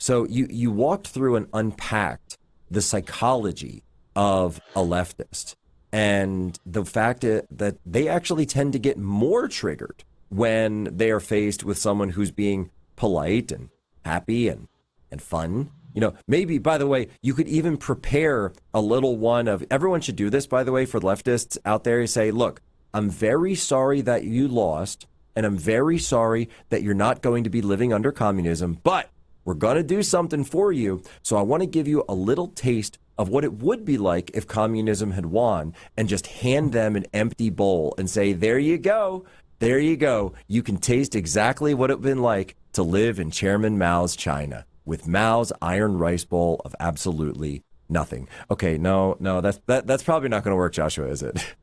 So you walked through and unpacked the psychology of a leftist and the fact that they actually tend to get more triggered when they are faced with someone who's being polite and happy and fun. Maybe, by the way, you could even prepare a little one of everyone should do this, by the way, for leftists out there. You say, look, I'm very sorry that you lost, and I'm very sorry that you're not going to be living under communism, but we're going to do something for you. So I want to give you a little taste of what it would be like if communism had won, and just hand them an empty bowl and say, there you go. There you go. You can taste exactly what it would have been like to live in Chairman Mao's China with Mao's iron rice bowl of absolutely nothing. Okay, no, that's probably not going to work, Joshua, is it?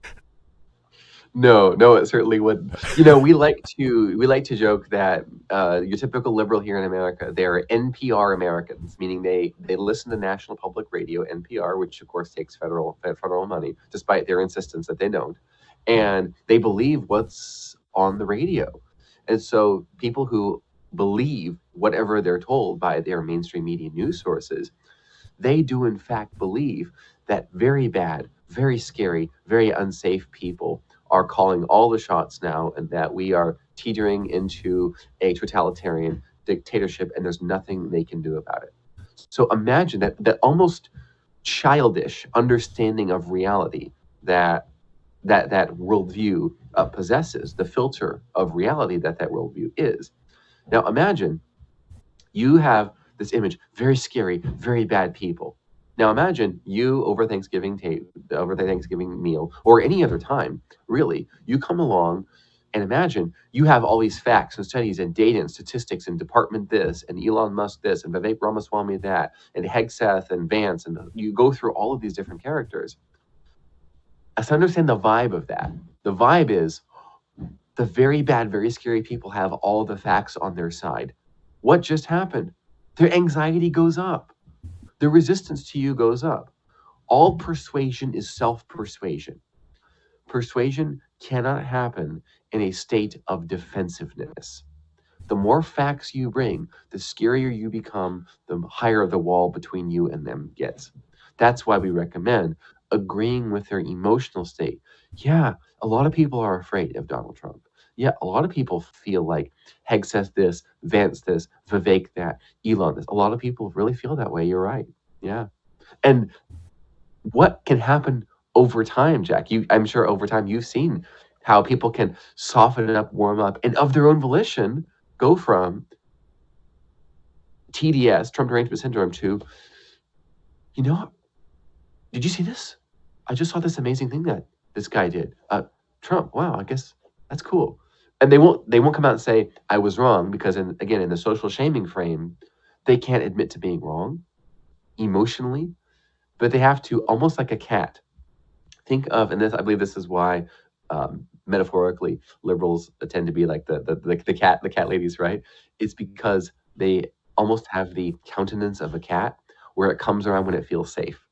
No, it certainly wouldn't. We like to joke that your typical liberal here in America, they're NPR Americans, meaning they listen to National Public Radio, NPR, which of course takes federal money, despite their insistence that they don't, and they believe what's on the radio. And so people who believe whatever they're told by their mainstream media news sources, they do in fact believe that very bad, very scary, very unsafe people are calling all the shots now, and that we are teetering into a totalitarian dictatorship, and there's nothing they can do about it. So imagine that almost childish understanding of reality that worldview possesses, the filter of reality that worldview is. Now imagine you have this image, very scary, very bad people. Now imagine you over over the Thanksgiving meal, or any other time, really, you come along and imagine you have all these facts and studies and data and statistics and department this and Elon Musk this and Vivek Ramaswamy that and Hegseth and Vance, and you go through all of these different characters. Let's understand the vibe of that. The vibe is the very bad, very scary people have all the facts on their side. What just happened? Their anxiety goes up. The resistance to you goes up. All persuasion is self-persuasion. Persuasion cannot happen in a state of defensiveness. The more facts you bring, the scarier you become, the higher the wall between you and them gets. That's why we recommend agreeing with their emotional state. Yeah, a lot of people are afraid of Donald Trump. Yeah, a lot of people feel like Hegseth this, Vance this, Vivek that, Elon this. A lot of people really feel that way. You're right. Yeah. And what can happen over time, Jack? I'm sure over time you've seen how people can soften up, warm up, and of their own volition go from TDS, Trump derangement syndrome, to, you know, did you see this? I just saw this amazing thing that this guy did. Trump, wow, I guess that's cool. And they won't come out and say I was wrong, because in the social shaming frame, they can't admit to being wrong emotionally, but they have to, almost like a cat. Think of, and this, I believe this is why metaphorically liberals tend to be like the cat ladies, right? It's because they almost have the countenance of a cat, where it comes around when it feels safe.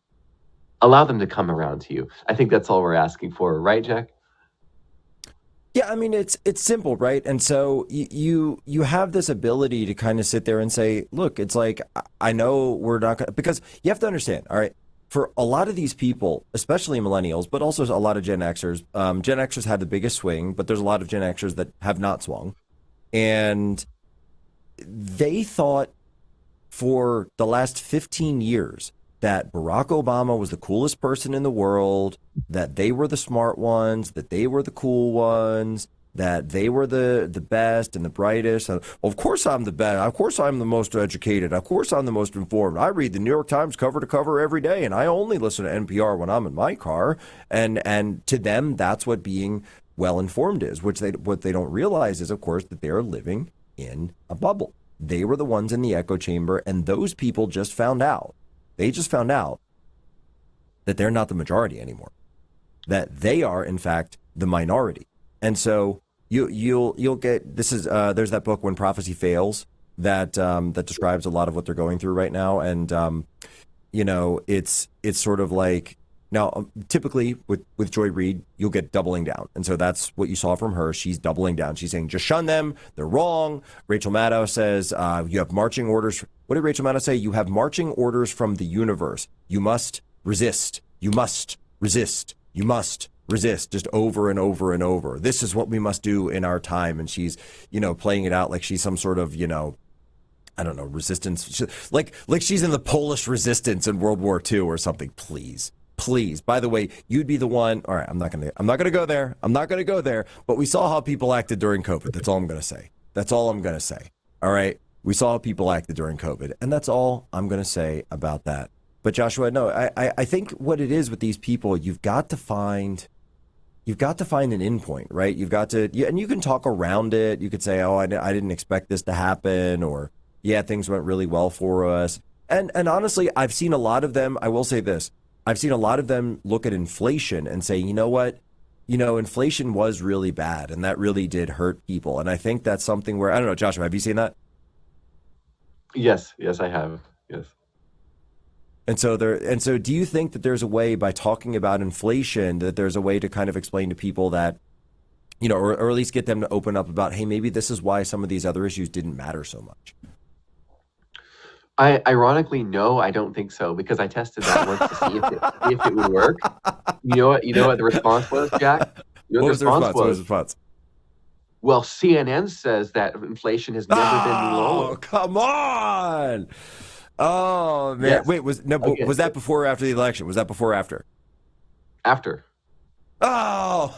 Allow them to come around to you. I think that's all we're asking for, right, Jack? Yeah, I mean it's simple, right? And so you have this ability to kind of sit there and say, look, it's like I know we're not gonna, because you have to understand, all right, for a lot of these people, especially millennials, but also a lot of Gen Xers. Gen Xers had the biggest swing, but there's a lot of Gen Xers that have not swung, and they thought for the last 15 years that Barack Obama was the coolest person in the world, that they were the smart ones, that they were the cool ones, that they were the best and the brightest. Of course I'm the best. Of course I'm the most educated. Of course I'm the most informed. I read the New York Times cover to cover every day, and I only listen to NPR when I'm in my car. And to them, that's what being well informed is. What they don't realize is, of course, that they are living in a bubble. They were the ones in the echo chamber, and those people just found out. They just found out that they're not the majority anymore, that they are, in fact, the minority. And so you'll get, this is, there's that book, When Prophecy Fails, that describes a lot of what they're going through right now. And, it's sort of like Now, typically with Joy Reid, you'll get doubling down. And so that's what you saw from her. She's doubling down. She's saying, just shun them. They're wrong. Rachel Maddow says, you have marching orders. What did Rachel Maddow say? You have marching orders from the universe. You must resist. You must resist. You must resist, just over and over and over. This is what we must do in our time. And she's, playing it out like she's some sort of, I don't know, resistance. Like she's in the Polish resistance in World War II or something. Please. By the way, you'd be the one. All right, I'm not gonna go there. But we saw how people acted during COVID. That's all I'm gonna say. All right, we saw how people acted during COVID, and that's all I'm gonna say about that. But Joshua, no, I think what it is with these people, you've got to find an endpoint, right? You've got to, and you can talk around it. You could say, oh, I didn't expect this to happen, or yeah, things went really well for us. And honestly, I've seen a lot of them. I will say this. I've seen a lot of them look at inflation and say, you know what? Inflation was really bad, and that really did hurt people. And I think that's something where, I don't know, Joshua, have you seen that? Yes, I have. Yes. And so do you think that there's a way, by talking about inflation, that there's a way to kind of explain to people that, or at least get them to open up about, hey, maybe this is why some of these other issues didn't matter so much? Ironically, no, I don't think so, because I tested that once to see if it would work. You know what the response was, Jack? What was the response? Well, CNN says that inflation has never been lower. Oh, come on. Oh, man. Yes. Wait, was that before or after the election? Was that before or after? After. Oh,